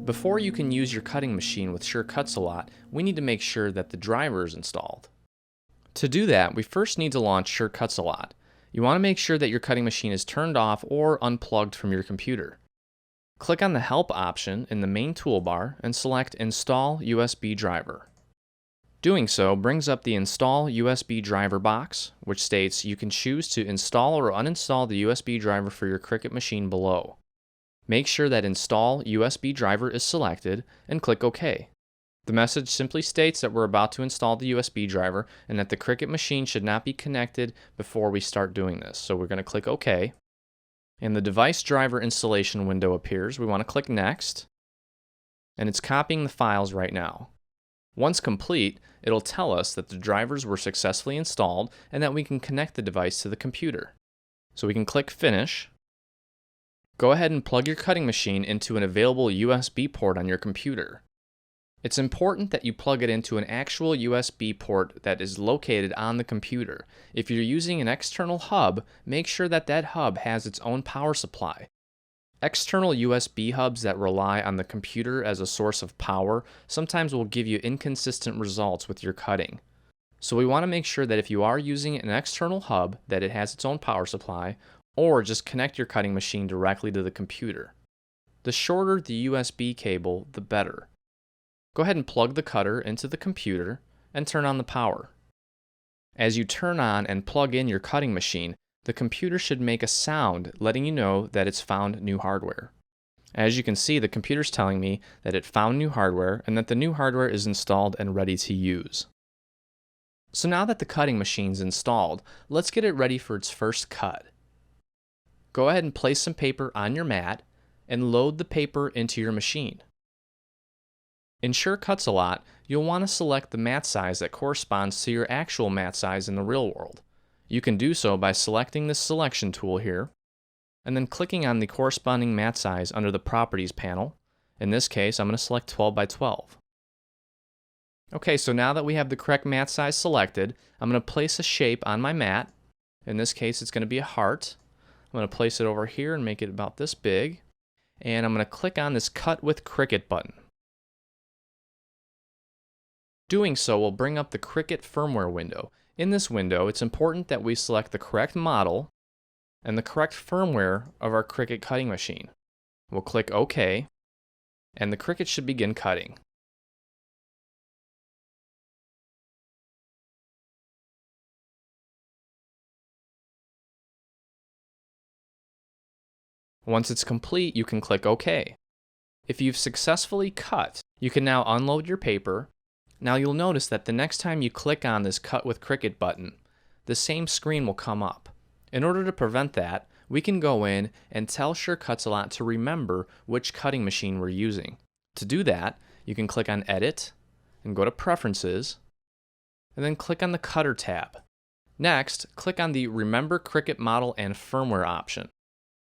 Before you can use your cutting machine with Sure Cuts a Lot, we need to make sure that the driver is installed. To do that, we first need to launch Sure Cuts a Lot. You want to make sure that your cutting machine is turned off or unplugged from your computer. Click on the Help option in the main toolbar and select Install USB Driver. Doing so brings up the Install USB Driver box, which states you can choose to install or uninstall the USB driver for your Cricut machine below. Make sure that Install USB Driver is selected and click OK. The message simply states that we're about to install the USB driver and that the Cricut machine should not be connected before we start doing this. So we're going to click OK. And the device driver installation window appears. We want to click Next. And it's copying the files right now. Once complete, it'll tell us that the drivers were successfully installed and that we can connect the device to the computer. So we can click Finish. Go ahead and plug your cutting machine into an available USB port on your computer. It's important that you plug it into an actual USB port that is located on the computer. If you're using an external hub, make sure that that hub has its own power supply. External USB hubs that rely on the computer as a source of power sometimes will give you inconsistent results with your cutting. So we want to make sure that if you are using an external hub, that it has its own power supply, or just connect your cutting machine directly to the computer. The shorter the USB cable, the better. Go ahead and plug the cutter into the computer and turn on the power. As you turn on and plug in your cutting machine, the computer should make a sound letting you know that it's found new hardware. As you can see, the computer's telling me that it found new hardware and that the new hardware is installed and ready to use. So now that the cutting machine's installed, let's get it ready for its first cut. Go ahead and place some paper on your mat and load the paper into your machine. In Sure Cuts a Lot, you'll want to select the mat size that corresponds to your actual mat size in the real world. You can do so by selecting this selection tool here, and then clicking on the corresponding mat size under the Properties panel. In this case, I'm going to select 12 by 12. Okay, so now that we have the correct mat size selected, I'm going to place a shape on my mat. In this case, it's going to be a heart. I'm going to place it over here and make it about this big. And I'm going to click on this Cut with Cricut button. Doing so will bring up the Cricut firmware window. In this window, it's important that we select the correct model and the correct firmware of our Cricut cutting machine. We'll click OK, and the Cricut should begin cutting. Once it's complete, you can click OK. If you've successfully cut, you can now unload your paper. Now you'll notice that the next time you click on this Cut with Cricut button, the same screen will come up. In order to prevent that, we can go in and tell Sure Cuts a Lot to remember which cutting machine we're using. To do that, you can click on Edit and go to Preferences, and then click on the Cutter tab. Next, click on the Remember Cricut Model and Firmware option.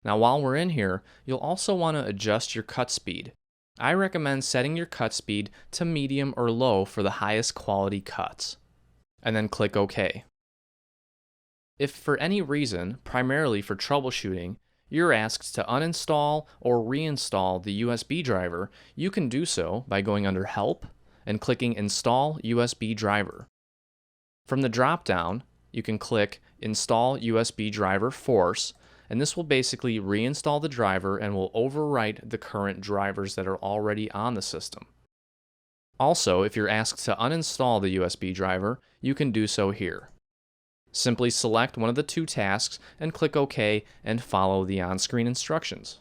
Now while we're in here, you'll also want to adjust your cut speed. I recommend setting your cut speed to medium or low for the highest quality cuts, and then click OK. If for any reason, primarily for troubleshooting, you're asked to uninstall or reinstall the USB driver, you can do so by going under Help and clicking Install USB Driver. From the drop-down, you can click Install USB Driver Force, and this will basically reinstall the driver and will overwrite the current drivers that are already on the system. Also, if you're asked to uninstall the USB driver, you can do so here. Simply select one of the two tasks and click OK and follow the on-screen instructions.